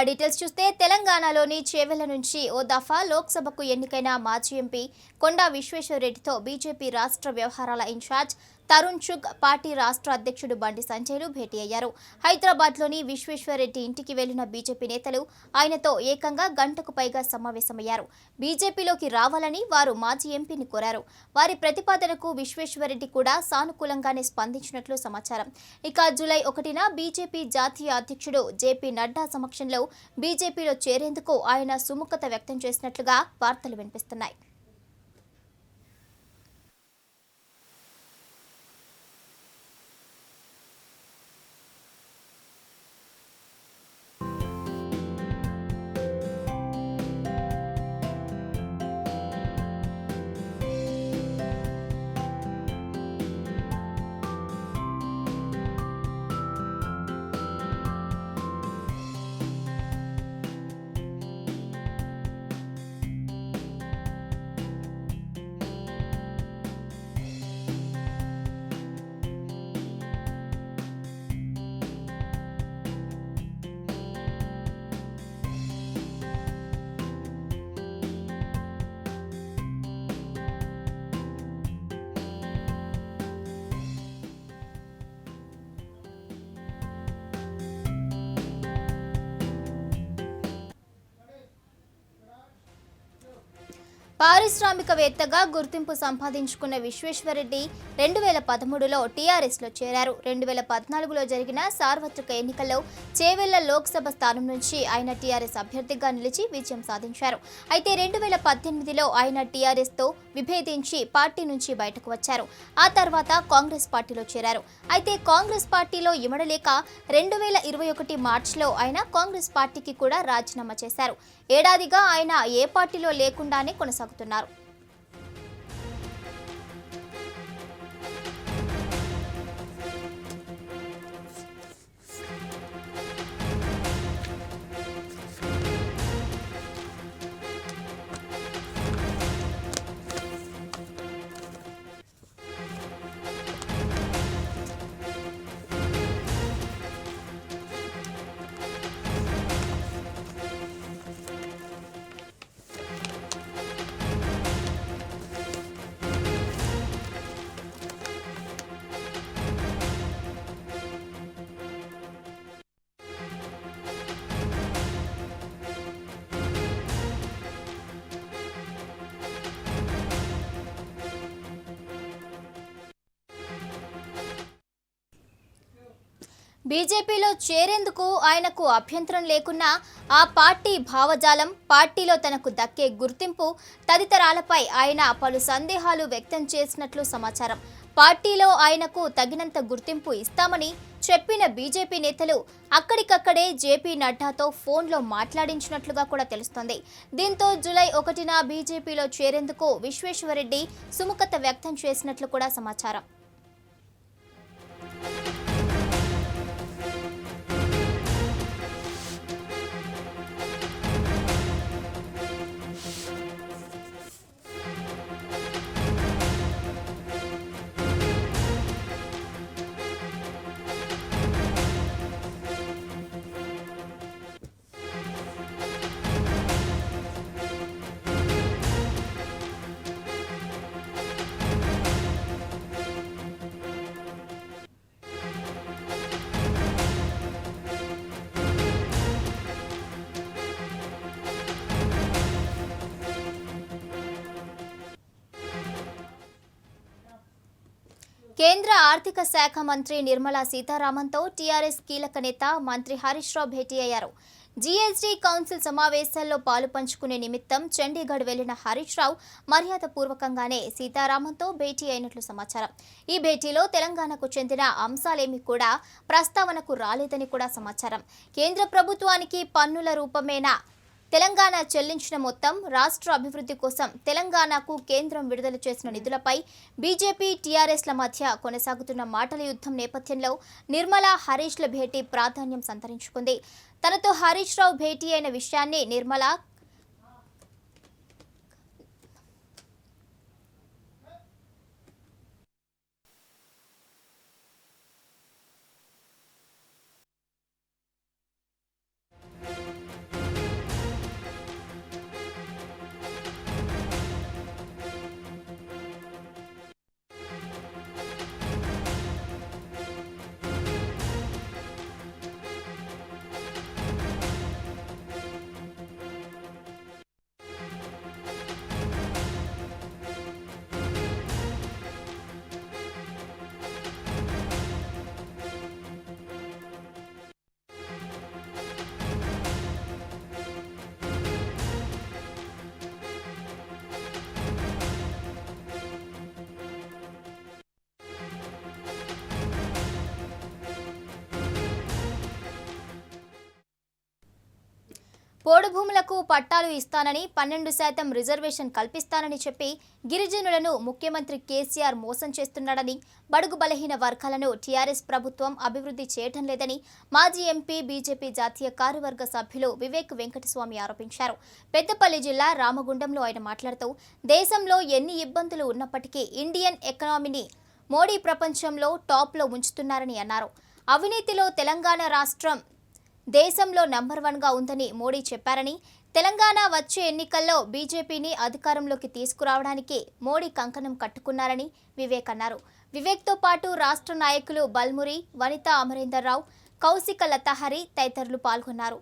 Details చూస్తే తెలంగాణలోని చేవెళ్ల నుంచి ఓ దఫా లోక్సభకు ఎన్నికైన మాజీ ఎంపీ కొండా విశ్వేశ్వరరెడ్డితో బీజేపీ రాష్ట్ర వ్యవహారాల ఇన్ఛార్జ్ తరుణ్ చుగ్, పార్టీ రాష్ట్ర అధ్యక్షుడు బండి సంజయ్లు భేటీ అయ్యారు. హైదరాబాద్లోని విశ్వేశ్వరరెడ్డి ఇంటికి వెళ్లిన బీజేపీ నేతలు ఆయనతో ఏకంగా గంటకు పైగా సమావేశమయ్యారు. బీజేపీలోకి రావాలని వారు మాజీ ఎంపీని కోరారు. వారి ప్రతిపాదనకు విశ్వేశ్వరరెడ్డి కూడా సానుకూలంగానే స్పందించినట్లు సమాచారం. ఇక జూలై 1న బీజేపీ జాతీయ అధ్యక్షుడు జేపీ నడ్డా సమక్షంలో బీజేపీలో చేరేందుకు ఆయన సుముఖత వ్యక్తం చేసినట్లుగా వార్తలు వినిపిస్తున్నాయి. పారిశ్రామికవేత్తగా గుర్తింపు సంపాదించుకున్న విశ్వేశ్వరరెడ్డి 2013లో టీఆర్ఎస్లో చేరారు. 2014లో జరిగిన సార్వత్రిక ఎన్నికల్లో చేవెళ్ల లోక్సభ స్థానం నుంచి ఆయన టీఆర్ఎస్ అభ్యర్థిగా నిలిచి విజయం సాధించారు. అయితే 2018లో ఆయన టీఆర్ఎస్తో విభేదించి పార్టీ నుంచి బయటకు వచ్చారు. ఆ తర్వాత కాంగ్రెస్ పార్టీలో చేరారు. అయితే కాంగ్రెస్ పార్టీలో ఇమడలేక 2021 మార్చిలో ఆయన కాంగ్రెస్ పార్టీకి కూడా రాజీనామా చేశారు. ఏడాదిగా ఆయన ఏ పార్టీలో లేకుండానే కొనసాగుతున్నారు. బీజేపీలో చేరేందుకు ఆయనకు అభ్యంతరం లేకున్నా ఆ పార్టీ భావజాలం, పార్టీలో తనకు దక్కే గుర్తింపు తదితరాలపై ఆయన పలు సందేహాలు వ్యక్తం చేసినట్లు సమాచారం. పార్టీలో ఆయనకు తగినంత గుర్తింపు ఇస్తామని చెప్పిన బీజేపీ నేతలు అక్కడికక్కడే జేపీ నడ్డాతో ఫోన్లో మాట్లాడించినట్లుగా కూడా తెలుస్తోంది. దీంతో జూలై 1న బీజేపీలో చేరేందుకు విశ్వేశ్వరరెడ్డి సుముఖత వ్యక్తం చేసినట్లు కూడా సమాచారం. కేంద్ర ఆర్థిక శాఖ మంత్రి నిర్మలా సీతారామన్తో టీఆర్ఎస్ కీలక నేత మంత్రి హరీష్ రావు భేటీ అయ్యారు. జీఎస్టీ కౌన్సిల్ సమావేశాల్లో పాలు పంచుకునే నిమిత్తం చండీగఢ్ వెళ్లిన హరీష్ రావు మర్యాదపూర్వకంగానే సీతారామన్తో భేటీ అయినట్లు సమాచారం. ఈ భేటీలో తెలంగాణకు చెందిన అంశాలేమీ కూడా ప్రస్తావనకు రాలేదని కూడా సమాచారం. కేంద్ర ప్రభుత్వానికి పన్నుల రూపమేనా తెలంగాణ చెల్లించిన మొత్తం రాష్ట్ర అభివృద్ధి కోసం తెలంగాణకు కేంద్రం విడుదల చేసిన నిధులపై బీజేపీ టీఆర్ఎస్ల మధ్య కొనసాగుతున్న మాటల యుద్ధం నేపథ్యంలో నిర్మలా హరీష్ల భేటీ ప్రాధాన్యం సంతరించుకుంది. తనతో హరీష్ రావు భేటీ అయిన విషయాన్ని నిర్మలా పోడు భూములకు పట్టాలు ఇస్తానని 12% రిజర్వేషన్ కల్పిస్తానని చెప్పి గిరిజనులను ముఖ్యమంత్రి కేసీఆర్ మోసం చేస్తున్నాడని, బడుగు బలహీన వర్గాలను టీఆర్ఎస్ ప్రభుత్వం అభివృద్ధి చేయడం లేదని మాజీ ఎంపీ బీజేపీ జాతీయ కార్యవర్గ సభ్యులు వివేక్ వెంకటస్వామి ఆరోపించారు. పెద్దపల్లి జిల్లా రామగుండంలో ఆయన మాట్లాడుతూ, దేశంలో ఎన్ని ఇబ్బందులు ఉన్నప్పటికీ ఇండియన్ ఎకానమీని మోడీ ప్రపంచంలో టాప్లో ఉంచుతున్నారని అన్నారు. అవినీతిలో తెలంగాణ రాష్ట్రం దేశంలో నంబర్ 1గా ఉందని మోడీ చెప్పారని, తెలంగాణ వచ్చే ఎన్నికల్లో బీజేపీని అధికారంలోకి తీసుకురావడానికి మోడీ కంకణం కట్టుకున్నారని వివేక్ అన్నారు. వివేక్తో పాటు రాష్ట్ర నాయకులు బల్మురి, వనితా అమరేందర్ రావు, కౌశిక లతాహరి తదితరులు పాల్గొన్నారు.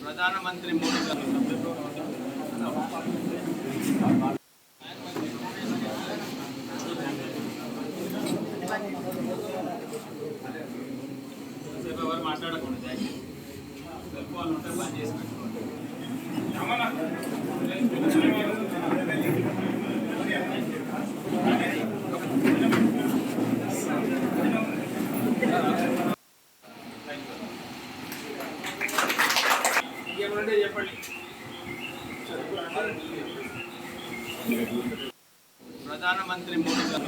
ప్రధానమంత్రి మోడీ గారు ఎవరు మాట్లాడకూడదు, వాళ్ళు ఉంటే బంద్ చేసి చెప్పండి. ప్రధానమంత్రి మోడీ గారు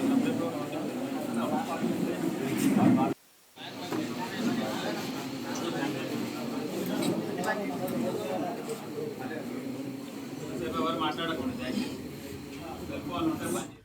ఎవరు మాట్లాడకూడదు, వాళ్ళు ఉంటే బంద్ చేసి.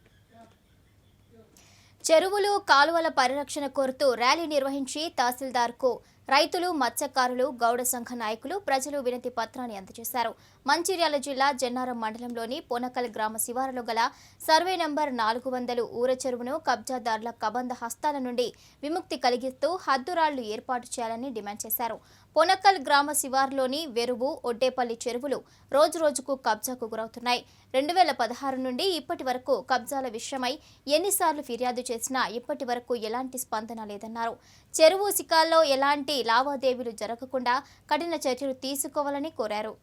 చెరువులు, కాలువల పరిరక్షణ కోరుతూ ర్యాలీ నిర్వహించి తహసీల్దార్కు రైతులు, మత్స్యకారులు, గౌడ సంఘ నాయకులు, ప్రజలు వినతి పత్రాన్ని అందజేశారు. మంచిర్యాల జిల్లా జన్నారం మండలంలోని పొనకల్ గ్రామ శివారులో గల సర్వే నంబర్ 400 ఊర చెరువును కబ్జాదారుల కబంధ హస్తాల నుండి విముక్తి కలిగిస్తూ హద్దురాళ్లు ఏర్పాటు చేయాలని డిమాండ్ చేశారు. పొనకల్ గ్రామ శివారులోని వెరువు, ఒడ్డేపల్లి చెరువులు రోజురోజుకు కబ్జాకు గురవుతున్నాయి. 2016 నుండి ఇప్పటి వరకు కబ్జాల విషయమై ఎన్నిసార్లు ఫిర్యాదు చేసినా ఇప్పటి వరకు ఎలాంటి స్పందన లేదన్నారు. చెరువు శిఖాల్లో ఎలాంటి లావాదేవీలు జరగకుండా కఠిన చర్యలు తీసుకోవాలని కోరారు.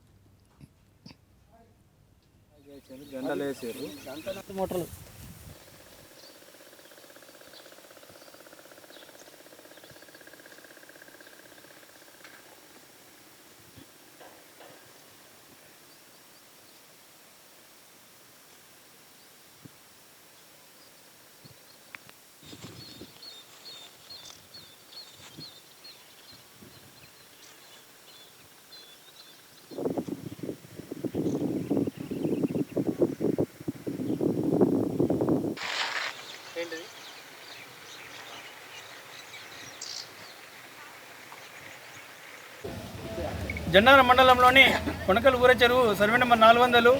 జన్నారం మండలంలోని కొనకల్ ఊర చెరువు సర్వే నెంబర్ 400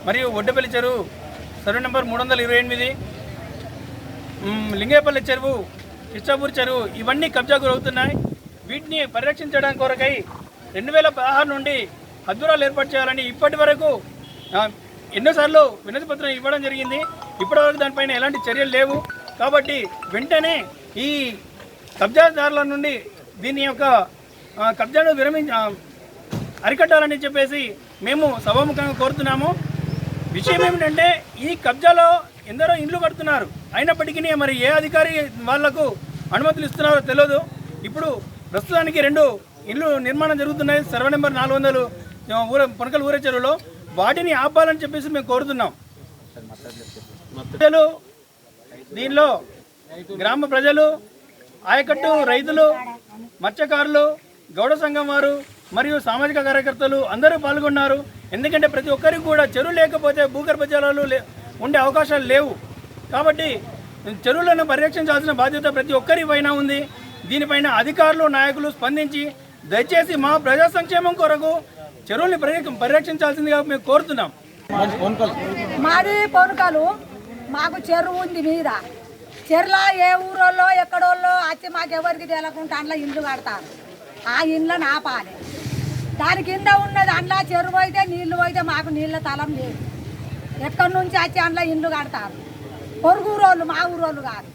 మరియు ఒడ్డపల్లి చెరువు సర్వే నెంబర్ 328, లింగేపల్లి చెరువు, ఇచ్చాపూర్ చెరువు ఇవన్నీ కబ్జాకు గురవుతున్నాయి. వీటిని పరిరక్షించడానికి కొరకై 2016 నుండి హద్దురాలు ఏర్పాటు చేయాలని ఇప్పటి వరకు ఎన్నోసార్లు వినతి పత్రం ఇవ్వడం జరిగింది. ఇప్పటివరకు దానిపైన ఎలాంటి చర్యలు లేవు. కాబట్టి వెంటనే ఈ కబ్జాదారుల నుండి దీని యొక్క కబ్జాను అరికట్టాలని చెప్పేసి మేము సభాముఖంగా కోరుతున్నాము. విషయం ఏమిటంటే, ఈ కబ్జాలో ఎందరో ఇండ్లు కడుతున్నారు. అయినప్పటికీ మరి ఏ అధికారి వాళ్లకు అనుమతులు ఇస్తున్నారో తెలియదు. ఇప్పుడు ప్రస్తుతానికి 2 ఇండ్లు నిర్మాణం జరుగుతున్నాయి సర్వే నెంబర్ 400 పొనకల్ ఊర చెరువులో. వాటిని ఆపాలని చెప్పేసి మేము కోరుతున్నాం. దీనిలో గ్రామ ప్రజలు, ఆయకట్టు రైతులు, మత్స్యకారులు, గౌడ సంఘం వారు మరియు సామాజిక కార్యకర్తలు అందరూ పాల్గొన్నారు. ఎందుకంటే ప్రతి ఒక్కరికి కూడా చెరువు లేకపోతే భూగర్భ జలాలు ఉండే అవకాశాలు లేవు. కాబట్టి చెరువులను పరిరక్షించాల్సిన బాధ్యత ప్రతి ఒక్కరి పైన ఉంది. దీనిపైన అధికారులు, నాయకులు స్పందించి దయచేసి మా ప్రజా సంక్షేమం కొరకు చెరువుల్ని పరిరక్షించాల్సిందిగా మేము కోరుతున్నాం. మాది పొనకలు, మాకు చెరువు ఉంది మీద. చెరువులో ఏ ఊరోళ్ళో ఎక్కడోళ్ళో వచ్చి మాకు ఎవరికి తెలియకుండా అందులో ఇండ్లు కడతారు. ఆ ఇండ్లను ఆపాలి. దాని కింద ఉన్నది అందులో చెరువు అయితే నీళ్లు అయితే మాకు నీళ్ళ తలం లేదు. ఎక్కడి నుంచి వచ్చి అందులో ఇండ్లు కడతారు. పొరుగు ఊరోళ్ళు, మా ఊరోళ్ళు కాదు.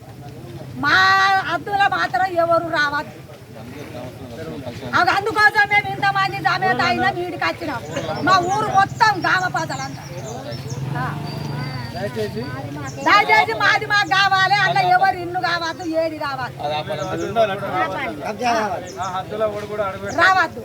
మా హద్దులో మాత్రం ఎవరు రావద్దు. అందుకోసం మేము ఇంతమంది సమేత అయినా వీడికి వచ్చినాం. మా ఊరు మొత్తం గ్రామ ప్రజలంతా దయచేసి మాది మాకు కావాలి. అలా ఎవరు ఇల్లు కావద్దు, ఏది కావాలి రావద్దు.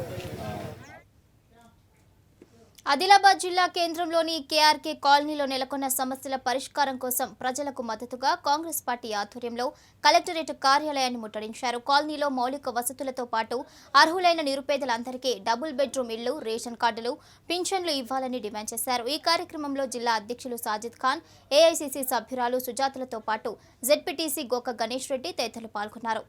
ఆదిలాబాద్ జిల్లా కేంద్రంలోని కేఆర్కే కాలనీలో నెలకొన్న సమస్యల పరిష్కారం కోసం ప్రజలకు మద్దతుగా కాంగ్రెస్ పార్టీ ఆధ్వర్యంలో కలెక్టరేట్ కార్యాలయాన్ని ముట్టడించారు. కాలనీలో మౌలిక వసతులతో పాటు అర్హులైన నిరుపేదలందరికీ డబుల్ బెడ్రూమ్ ఇళ్లు, రేషన్ కార్డులు, పింఛన్లు ఇవ్వాలని డిమాండ్ చేశారు. ఈ కార్యక్రమంలో జిల్లా అధ్యక్షులు సాజిద్ ఖాన్, ఏఐసీసీ సభ్యురాలు సుజాతలతో పాటు జెడ్పీటీసీ గోక గణేష్ రెడ్డి తదితరులు పాల్గొన్నారు.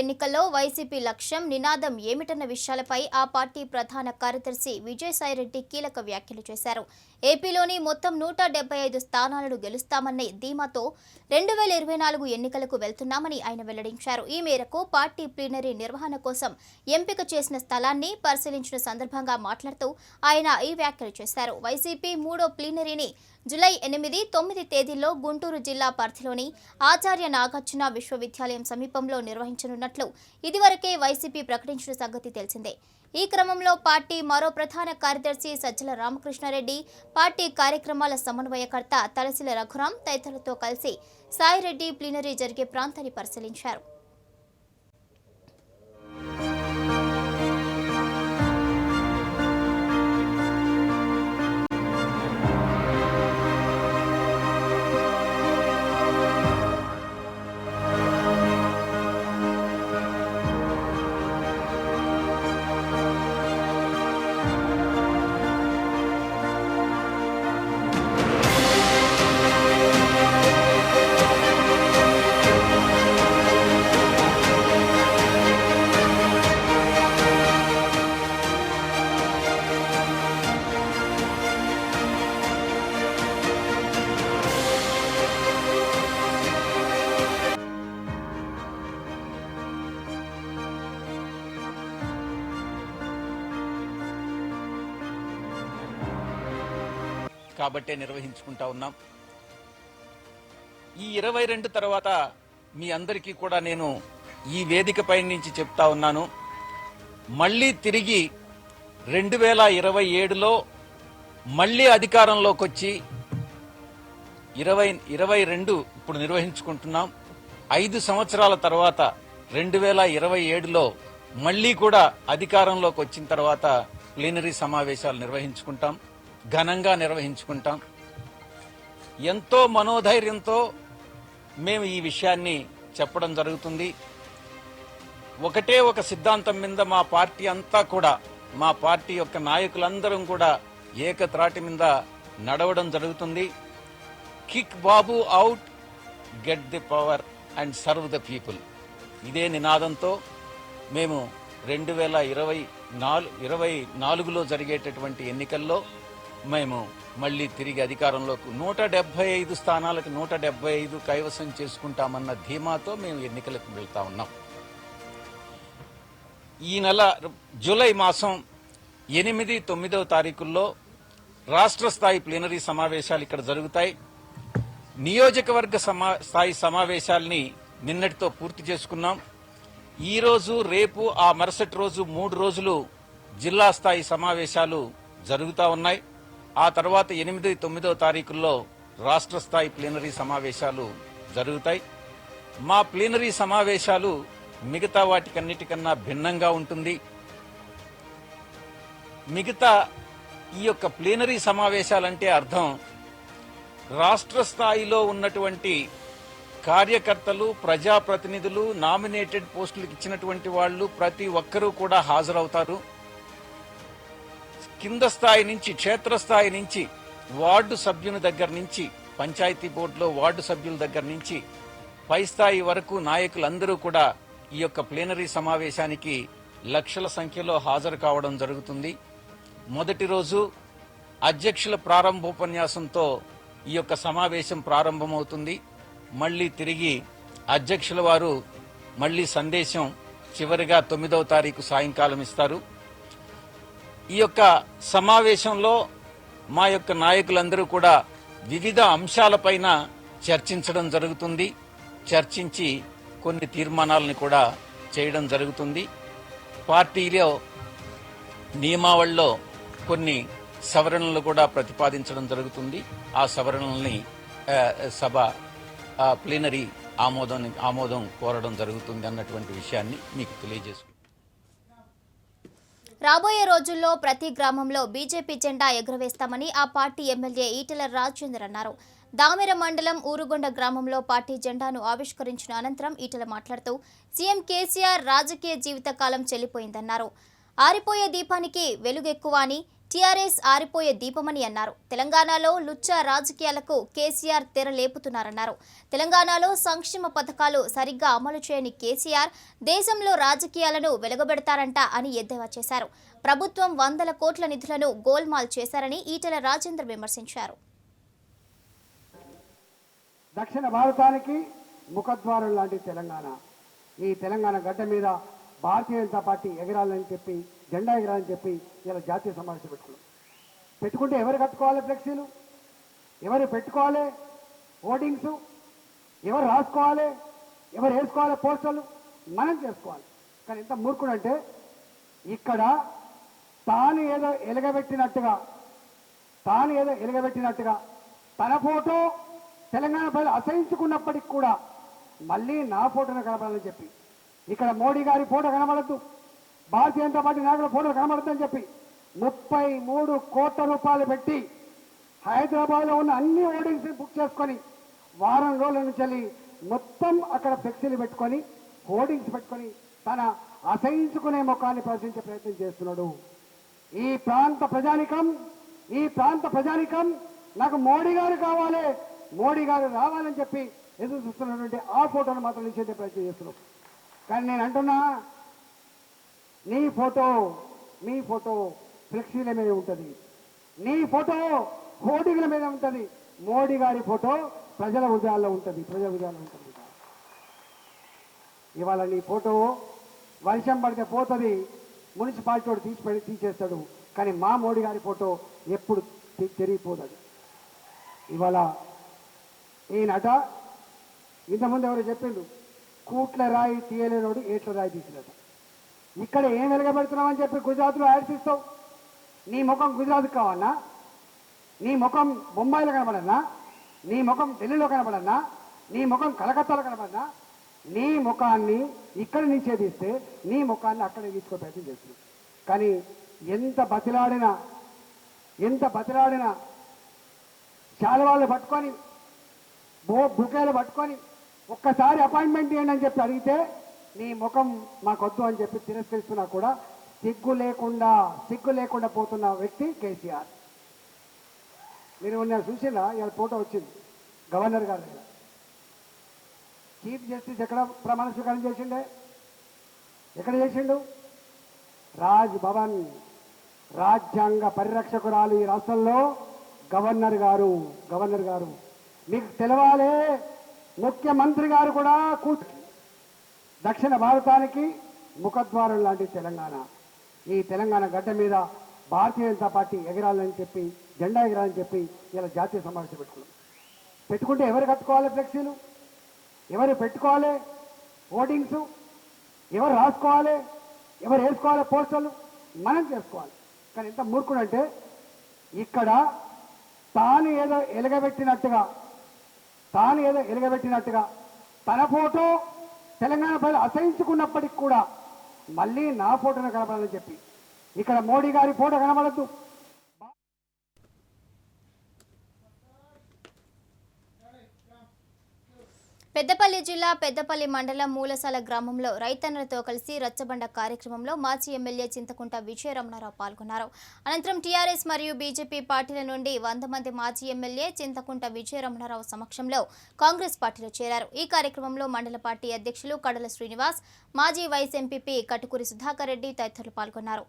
ఎన్నికల్లో వైసీపీ లక్ష్యం నినాదం ఏమిటన్న విషయాలపై ఆ పార్టీ ప్రధాన కార్యదర్శి విజయసాయిరెడ్డి కీలక వ్యాఖ్యలు చేశారు. ఏపీలోని మొత్తం 175 స్థానాలను గెలుస్తామనే ధీమాతో 2024 ఎన్నికలకు వెళ్తున్నామని ఆయన వెల్లడించారు. ఈ మేరకు పార్టీ ప్లీనరీ నిర్వహణ కోసం ఎంపిక చేసిన స్థలాన్ని పరిశీలించిన సందర్భంగా మాట్లాడుతూ ఆయన ఈ వ్యాఖ్యలు చేశారు. వైసీపీ 3వ ప్లీనరీని జూలై 8, 9 తేదీల్లో గుంటూరు జిల్లా పరిధిలోని ఆచార్య నాగార్జున విశ్వవిద్యాలయం సమీపంలో నిర్వహించనున్నట్లు ఇదివరకే వైసీపీ ప్రకటించిన సంగతి తెలిసిందే. ఈ క్రమంలో పార్టీ మరో ప్రధాన కార్యదర్శి సజ్జల రామకృష్ణారెడ్డి, పార్టీ కార్యక్రమాల సమన్వయకర్త తలసిల రఘురాం తదితరులతో కలిసి సాయిరెడ్డి ప్లీనరీ జరిగే ప్రాంతాన్ని పరిశీలించారు. కాబట్టే నిర్వహించుకుంటా ఉన్నాం. ఈ 22 తర్వాత మీ అందరికీ కూడా నేను ఈ వేదికపై నుంచి చెప్తా ఉన్నాను, మళ్ళీ తిరిగి 2027లో మళ్ళీ అధికారంలోకి వచ్చి 2022 ఇప్పుడు నిర్వహించుకుంటున్నాం. 5 సంవత్సరాల తర్వాత 2027లో మళ్ళీ కూడా అధికారంలోకి వచ్చిన తర్వాత ప్లీనరీ సమావేశాలు నిర్వహించుకుంటాం, ఘనంగా నిర్వహించుకుంటాం. ఎంతో మనోధైర్యంతో మేము ఈ విషయాన్ని చెప్పడం జరుగుతుంది. ఒకటే ఒక సిద్ధాంతం మీద మా పార్టీ అంతా కూడా, మా పార్టీ యొక్క నాయకులందరం కూడా ఏకత్రాటి మీద నడవడం జరుగుతుంది. Kick Babu out, get the power and serve the people. ఇదే నినాదంతో మేము 2024లో జరిగేటటువంటి ఎన్నికల్లో మేము మళ్ళీ తిరిగి అధికారంలోకి 175 స్థానాలకు 175 కైవసం చేసుకుంటామన్న ధీమాతో మేము ఎన్నికలకు వెళ్తా ఉన్నాం. ఈ నెల జూలై మాసం 8, 9వ తారీఖుల్లో రాష్ట్ర స్థాయి ప్లీనరీ సమావేశాలు ఇక్కడ జరుగుతాయి. నియోజకవర్గ స్థాయి సమావేశాల్ని నిన్నటితో పూర్తి చేసుకున్నాం. ఈ రోజు, రేపు, ఆ మరుసటి రోజు 3 రోజులు జిల్లా స్థాయి సమావేశాలు జరుగుతూ ఉన్నాయి. ఆ తర్వాత 8, 9వ తారీఖుల్లో రాష్ట్ర స్థాయి ప్లీనరీ సమావేశాలు జరుగుతాయి. మా ప్లీనరీ సమావేశాలు మిగతా వాటికన్నిటికన్నా భిన్నంగా ఉంటుంది. మిగతా ఈ యొక్క ప్లీనరీ సమావేశాలంటే అర్థం రాష్ట్ర స్థాయిలో ఉన్నటువంటి కార్యకర్తలు, ప్రజాప్రతినిధులు, నామినేటెడ్ పోస్టులకు ఇచ్చినటువంటి వాళ్ళు ప్రతి ఒక్కరూ కూడా హాజరవుతారు. కింద స్థాయి నుంచి, క్షేత్రస్థాయి నుంచి, వార్డు సభ్యుని దగ్గర నుంచి, పంచాయతీ బోర్డులో వార్డు సభ్యుల దగ్గర నుంచి పై స్థాయి వరకు నాయకులందరూ కూడా ఈ యొక్క ప్లీనరీ సమావేశానికి లక్షల సంఖ్యలో హాజరు కావడం జరుగుతుంది. మొదటి రోజు అధ్యక్షుల ప్రారంభోపన్యాసంతో ఈ యొక్క సమావేశం ప్రారంభమవుతుంది. మళ్లీ తిరిగి అధ్యక్షుల వారు మళ్లీ సందేశం చివరిగా 9వ తారీఖు సాయంకాలం ఇస్తారు. ఈ యొక్క సమావేశంలో మా యొక్క నాయకులందరూ కూడా వివిధ అంశాలపైన చర్చించడం జరుగుతుంది. చర్చించి కొన్ని తీర్మానాలను కూడా చేయడం జరుగుతుంది. పార్టీలో నియమావళిలో కొన్ని సవరణలు కూడా ప్రతిపాదించడం జరుగుతుంది. ఆ సవరణల్ని సభ ప్లీనరీ ఆమోదం కోరడం జరుగుతుంది అన్నటువంటి విషయాన్ని మీకు తెలియజేసుకుంటాను. రాబోయే రోజుల్లో ప్రతి గ్రామంలో బీజేపీ జెండా ఎగురవేస్తామని ఆ పార్టీ ఎమ్మెల్యే ఈటెల రాజేందర్ అన్నారు. దామెర మండలం ఊరుగొండ గ్రామంలో పార్టీ జెండాను ఆవిష్కరించిన అనంతరం ఈటెల మాట్లాడుతూ సీఎం కేసీఆర్ రాజకీయ జీవితకాలం చెల్లిపోయిందన్నారు. ఆరిపోయే దీపానికి వెలుగెక్కువ అని, టీఆర్ఎస్ ఆరిపోయే దీపమని అన్నారు. తెలంగాణలో లుచ్చా రాజకీయాలకు కేసీఆర్ తెర లేపుతున్నారన్నారు. తెలంగాణలో సంక్షేమ పథకాలు సరిగ్గా అమలు చేయని కేసీఆర్ దేశంలో రాజకీయాలను వెలుగబెడతారంట అని ఎద్దేవా చేశారు. ప్రభుత్వం 100 కోట్ల నిధులను గోల్మాల్ చేశారని ఈటెల రాజేందర్ విమర్శించారు. దక్షిణ భారతానికి ముఖద్వారం లాంటి తెలంగాణ, ఈ తెలంగాణ గడ్డ మీద భారతీయ జనతా పార్టీ ఎగరాలని చెప్పి, జెండా ఎగరాలని చెప్పి ఇలా జాతీయ సమావేశం పెట్టుకుంటే ఎవరు కట్టుకోవాలి ఫ్లెక్సీలు, ఎవరు పెట్టుకోవాలి హోర్డింగ్స్, ఎవరు రాసుకోవాలి, ఎవరు వేసుకోవాలి పోస్టర్లు, మనం చేసుకోవాలి. కానీ ఎంత మూర్ఖుడు అంటే ఇక్కడ తాను ఏదో ఎలగబెట్టినట్టుగా తన ఫోటో తెలంగాణ ప్రజలు అసహించుకున్నప్పటికి కూడా మళ్ళీ నా ఫోటోను కనపడాలని చెప్పి, ఇక్కడ మోడీ గారి ఫోటో కనబడద్దు, భారతీయ జనతా పార్టీ నాయకుల ఫోటో కనబడద్దని చెప్పి 33 కోట్ల రూపాయలు పెట్టి హైదరాబాద్లో ఉన్న అన్ని హోర్డింగ్స్ బుక్ చేసుకొని వారం రోజుల నుంచి మొత్తం అక్కడ ఫ్లెక్సీలు పెట్టుకొని, హోర్డింగ్స్ పెట్టుకొని తన అసహించుకునే ముఖాన్ని ప్రదర్శించే ప్రయత్నం చేస్తున్నాడు. ఈ ప్రాంత ప్రజానికం నాకు మోడీ గారు కావాలి, మోడీ గారు రావాలని చెప్పి ఎదురు చూస్తున్నటువంటి ఆ ఫోటోను మాత్రం నిషేధ ప్రయత్నం చేస్తున్నాం. కానీ నేను అంటున్నా, మీ ఫోటో ఫ్లెక్సీల మీద ఉంటుంది, నీ ఫోటో హోర్డింగ్ల మీద ఉంటుంది, మోడీ గారి ఫోటో ప్రజల హృదయాల్లో ఉంటుంది. ఇవాళ నీ ఫోటో వర్షం పడితే పోతుంది, మున్సిపాలిటీ వాడు తీసేస్తాడు, కానీ మా మోడీ గారి ఫోటో ఎప్పుడు తిరిగిపోతుంది. ఇవాళ ఈయనట ఇంతకుముందు ఎవరు చెప్పిండు, కూట్ల రాయి తీయలేనోడు ఏట్ల రాయి తీసినట్టు. ఇక్కడ ఏం వెలగబెడుతున్నామని చెప్పి గుజరాత్లో యాడ్స్ ఇస్తావు. నీ ముఖం గుజరాత్ కావాలన్నా, నీ ముఖం బొంబాయిలో కనబడన్నా, నీ ముఖం ఢిల్లీలో కనబడన్నా, నీ ముఖం కలకత్తాలో కనబడన్నా, నీ ముఖాన్ని ఇక్కడ నిషేధిస్తే నీ ముఖాన్ని అక్కడే తీసుకో ప్రయత్నం చేస్తుంది. కానీ ఎంత బతిలాడినా శాలువాళ్ళు పట్టుకొని బుకేలు పట్టుకొని ఒక్కసారి అపాయింట్మెంట్ ఇవ్వండి అని చెప్పి అడిగితే నీ ముఖం మాకొద్దు అని చెప్పి తిరస్కరిస్తున్నా కూడా సిగ్గు లేకుండా పోతున్న వ్యక్తి కేసీఆర్. మీరు ఉన్న చూసినా ఇవాళ ఫోటో వచ్చింది గవర్నర్ గారి దగ్గర. చీఫ్ జస్టిస్ ఎక్కడ ప్రమాణ స్వీకారం చేసిండు? రాజ్ భవన్ రాజ్యాంగ పరిరక్షకురాలు ఈ రాష్ట్రంలో గవర్నర్ గారు మీకు తెలవాలే. ముఖ్యమంత్రి గారు కూడా దక్షిణ భారతానికి ముఖద్వారం లాంటి తెలంగాణ. ఈ తెలంగాణ గడ్డ మీద భారతీయ జనతా పార్టీ ఎగరాలని చెప్పి, జెండా ఎగరాలని చెప్పి ఇలా జాతీయ సమావేశం పెట్టుకుంటే ఎవరు కట్టుకోవాలి ఫ్లెక్సీలు, ఎవరు పెట్టుకోవాలి ఓటింగ్స్, ఎవరు రాసుకోవాలి, ఎవరు వేసుకోవాలి పోస్టర్లు, మనం చేసుకోవాలి. కానీ ఎంత మూర్ఖుడు అంటే ఇక్కడ తాను ఏదో ఎలగబెట్టినట్టుగా తన ఫోటో తెలంగాణ ప్రజలు అసహించుకున్నప్పటికి కూడా మళ్ళీ నా ఫోటోను కనపడాలని చెప్పి ఇక్కడ మోడీ గారి ఫోటో కనబడద్దు. పెద్దపల్లి జిల్లా పెద్దపల్లి మండలం మూలసాల గ్రామంలో రైతన్నలతో కలిసి రచ్చబండ కార్యక్రమంలో మాజీ ఎమ్మెల్యే చింతకుంట విజయరమణారావు పాల్గొన్నారు. అనంతరం టీఆర్ఎస్ మరియు బీజేపీ పార్టీల నుండి 100 మంది మాజీ ఎమ్మెల్యే చింతకుంట విజయరమణారావు సమక్షంలో కాంగ్రెస్ పార్టీలో చేరారు. ఈ కార్యక్రమంలో మండల పార్టీ అధ్యక్షులు కడల శ్రీనివాస్, మాజీ వైస్ ఎంపీపీ కటుకూరి సుధాకర్ రెడ్డి తదితరులు పాల్గొన్నారు.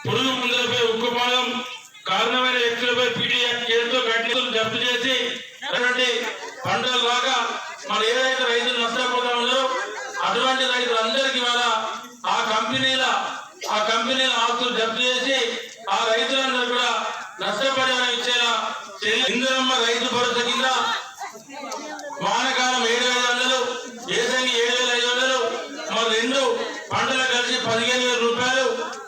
పురుగు మందులపై ఉక్కుపాదం కారణమైన వ్యక్తులపై పీటీఎఫ్ కేసుతో కఠిన జప్తు చేసి పంటల లాగా మరి ఏదైతే రైతులు నష్టపోతా ఉన్నారో అటువంటి రైతులందరికీ వాళ్ళ ఆ కంపెనీల ఆస్తులు జప్తు చేసి ఆ రైతులందరూ కూడా నష్టపరిహారం ఇచ్చేలా ఇందిరమ్మ రైతు భరోసా కింద వానకాలం 7,500, ఏసంగి 7,500, మరి 2 పంటలు కలిసి 15,000 రూపాయలు,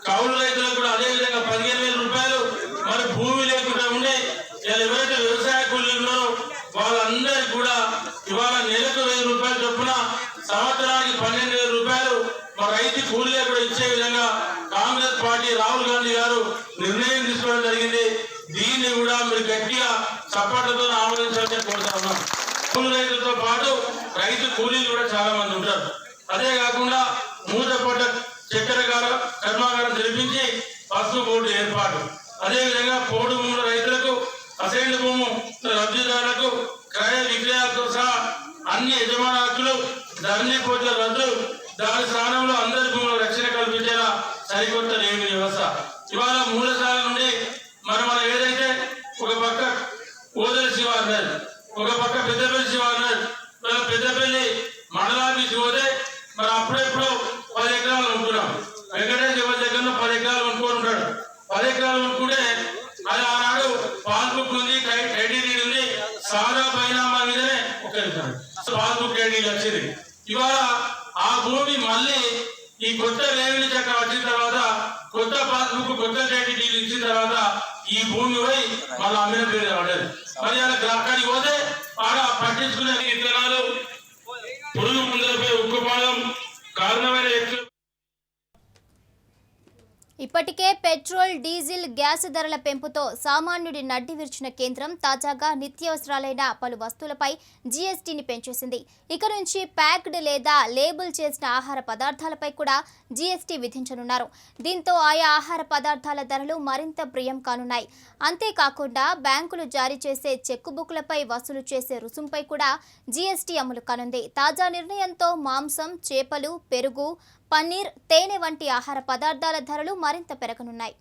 కౌలు రైతులకు కూడా అదే విధంగా 15,000 రూపాయలు. మరి భూమి లేకుండా ఉండి ఎవరైతే వ్యవసాయ కూలీలు ఉన్నారో వాళ్ళందరికీ కూడా ఇవాళ నెలకు 1,000 రూపాయలు చొప్పున, సంవత్సరానికి 12,000 రూపాయలు మరి రైతు కూలీలే కూడా ఇచ్చే విధంగా కాంగ్రెస్ పార్టీ రాహుల్ గాంధీ గారు నిర్ణయం తీసుకోవడం జరిగింది. దీన్ని కూడా మీరు గట్టిగా చప్పట్లతో ఆమోదించాలని కోరుతా ఉన్నాం. కౌలు రైతులతో పాటు రైతు కూలీలు కూడా చాలా మంది ఉంటారు. అదే కాకుండా మూతపడ్డ చక్కెర కర్మాగారం జరిపించి పసుపు బోర్డు ఏర్పాటు, అదేవిధంగా పోడు భూముల రైతులకు, అసైన్డ్ భూము లబ్ధిదారులకు క్రయ విక్రయాలతో సహా అన్ని యజమాన హక్కులు, ధరణి పోట్ల రద్దు, దాని స్థానంలో అందరి భూముల రక్షణ కల్పించేలా సరికొత్త రెవెన్యూ వ్యవస్థ. ఇవాళ మూలసాల నుండి మనం ఏదైతే ఒక పక్క ఓదరి శివారు, ఒక పక్క పెద్దపల్లి శివారు, పెద్దపల్లి మండలాభివృద్ధి పోతే మరి అప్పుడెప్పుడు 10 ఎకరాలు అనుకున్నాం. వెంకటేశ్వర ఎవరి దగ్గర 10 ఎకరాలు అనుకుని ఉంటాడు. 10 ఎకరాలు అనుకుంటే అది ఆనాడు పాస్బుక్ ఉంది, ఐడి ఉంది, సాదా పైనామా మీదనే పాస్బుక్ ఐడి వచ్చింది. ఇవాళ ఆ భూమి మళ్ళీ ఈ కొత్త రెవెన్యూ చట్టం వచ్చిన తర్వాత, కొత్త పాస్బుక్, కొత్త ఐడి ఇచ్చిన తర్వాత ఈ భూమి పోయి మళ్ళీ అమ్మిన పేరు పడేది. మరి అక్కడికి పోతే ఆడ పట్టించుకునే విత్తనాలు, పురుగు మందులపై ఉక్కుపాదం కారణమైన వ్యక్తులు. ఇప్పటికే పెట్రోల్, డీజిల్, గ్యాస్ ధరల పెంపుతో సామాన్యుడి నడ్డి విరిచిన కేంద్రం తాజాగా నిత్యావసరాలైన పలు వస్తువులపై జీఎస్టీని పెంచేసింది. ఇక నుంచి ప్యాక్డ్ లేదా లేబుల్ చేసిన ఆహార పదార్థాలపై కూడా జీఎస్టీ విధించనున్నారు. దీంతో ఆయా ఆహార పదార్థాల ధరలు మరింత ప్రియం కానున్నాయి. అంతేకాకుండా బ్యాంకులు జారీ చేసే చెక్కు బుక్లపై వసూలు చేసే రుసుంపై కూడా జీఎస్టీ అమలు కానుంది. తాజా నిర్ణయంతో మాంసం, చేపలు, పెరుగు, పన్నీర్, తేనె వంటి ఆహార పదార్థాల ధరలు మరింత పెరగనున్నాయి.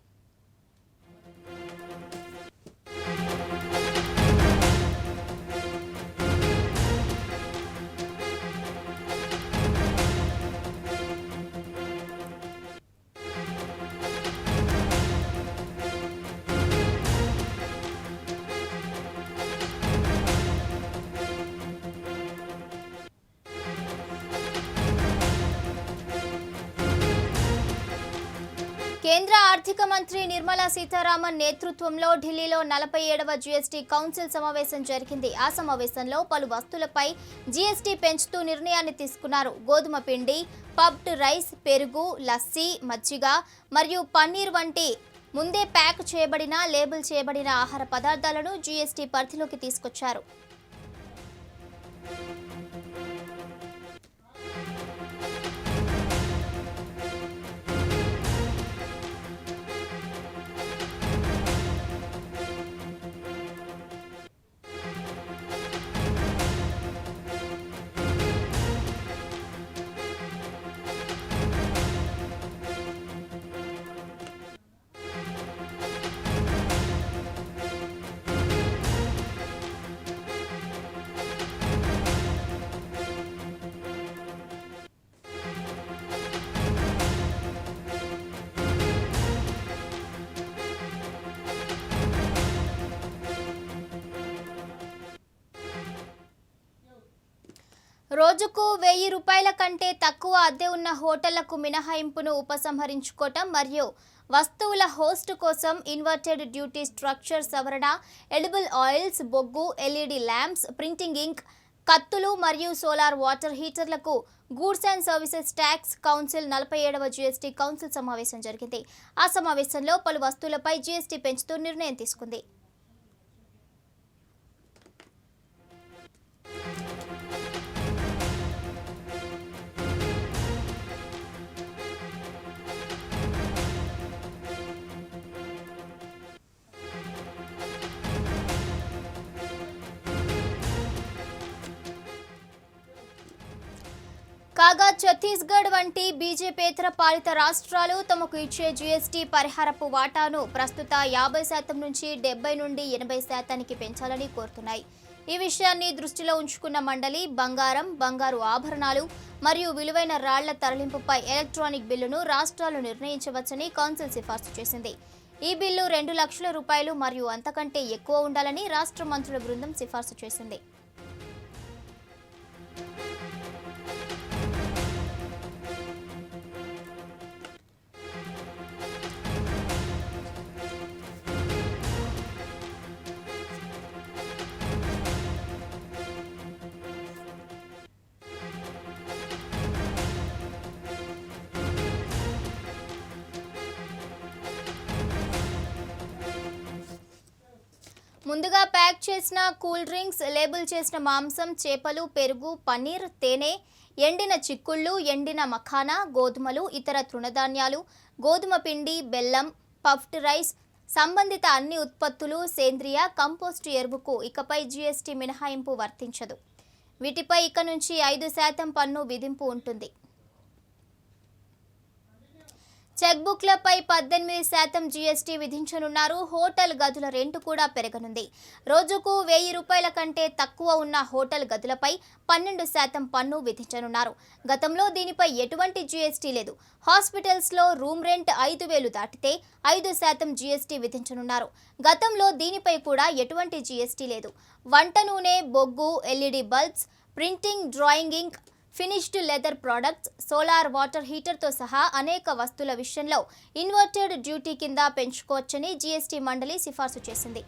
కేంద్ర ఆర్థిక మంత్రి నిర్మలా సీతారామన్ నేతృత్వంలో ఢిల్లీలో 47వ జీఎస్టీ కౌన్సిల్ సమావేశం జరిగింది. ఆ సమావేశంలో పలు వస్తువులపై జీఎస్టీ పెంచుతూ నిర్ణయాన్ని తీసుకున్నారు. గోధుమ పిండి, పఫ్డ్ రైస్, పెరుగు, లస్సీ, మజ్జిగ మరియు పన్నీర్ వంటి ముందే ప్యాక్ చేయబడిన, లేబుల్ చేయబడిన ఆహార పదార్థాలను జీఎస్టీ పరిధిలోకి తీసుకొచ్చారు. రోజుకు 1000 రూపాయల కంటే తక్కువ అద్దె ఉన్న హోటళ్లకు మినహాయింపును ఉపసంహరించుకోవటం మరియు వస్తువుల హోస్ట్ కోసం ఇన్వర్టెడ్ డ్యూటీ స్ట్రక్చర్ సవరణ, ఎడిబుల్ ఆయిల్స్, బొగ్గు, ఎల్ఈడి ల్యాంప్స్, ప్రింటింగ్ ఇంక్, కత్తులు మరియు సోలార్ వాటర్ హీటర్లకు goods and services tax council 47వ జీఎస్టీ కౌన్సిల్ సమావేశం జరిగింది. ఆ సమావేశంలో పలు వస్తువులపై జీఎస్టీ పెంచుతూ నిర్ణయం తీసుకుంది. కాగా ఛత్తీస్గఢ్ వంటి బీజేపీయేతర పాలిత రాష్ట్రాలు తమకు ఇచ్చే జీఎస్టీ పరిహారపు వాటాను ప్రస్తుత 50% నుంచి 70 నుండి 80%కి పెంచాలని కోరుతున్నాయి. ఈ విషయాన్ని దృష్టిలో ఉంచుకున్న మండలి బంగారు ఆభరణాలు మరియు విలువైన రాళ్ల తరలింపుపై ఎలక్ట్రానిక్ బిల్లును రాష్ట్రాలు నిర్ణయించవచ్చని కౌన్సిల్ సిఫార్సు చేసింది. ఈ బిల్లు 2 లక్షల రూపాయలు మరియు అంతకంటే ఎక్కువ ఉండాలని రాష్ట్ర మంత్రుల బృందం సిఫార్సు చేసింది. ముందుగా ప్యాక్ చేసిన కూల్ డ్రింక్స్, లేబుల్ చేసిన మాంసం, చేపలు, పెరుగు, పన్నీర్, తేనె, ఎండిన చిక్కుళ్ళు, ఎండిన మఖానా, గోధుమలు, ఇతర తృణధాన్యాలు, గోధుమ పిండి, బెల్లం, పఫ్డ్ రైస్, సంబంధిత అన్ని ఉత్పత్తులు, సేంద్రియ, కంపోస్టు ఎరువుకు ఇకపై జీఎస్టీ మినహాయింపు వర్తించదు. వీటిపై ఇక నుంచి 5% పన్ను విధింపు ఉంటుంది. చెక్ బుక్లపై 18% జీఎస్టీ విధించనున్నారు. హోటల్ గదుల రెంటు కూడా పెరగనుంది. రోజుకు 1000 రూపాయల కంటే తక్కువ ఉన్న హోటల్ గదులపై 12% పన్ను విధించనున్నారు. గతంలో దీనిపై ఎటువంటి జీఎస్టీ లేదు. హాస్పిటల్స్లో రూమ్ రెంట్ 5000 దాటితే 5% జీఎస్టీ విధించనున్నారు. గతంలో దీనిపై కూడా ఎటువంటి జీఎస్టీ లేదు. వంట నూనె, బొగ్గు, LED bulbs, printing, drawing ink, finished leather products, solar water హీటర్తో సహా అనేక వస్తువుల విషయంలో ఇన్వర్టెడ్ డ్యూటీ కింద పెంచుకోవచ్చని జీఎస్టీ మండలి సిఫార్సు చేసింది.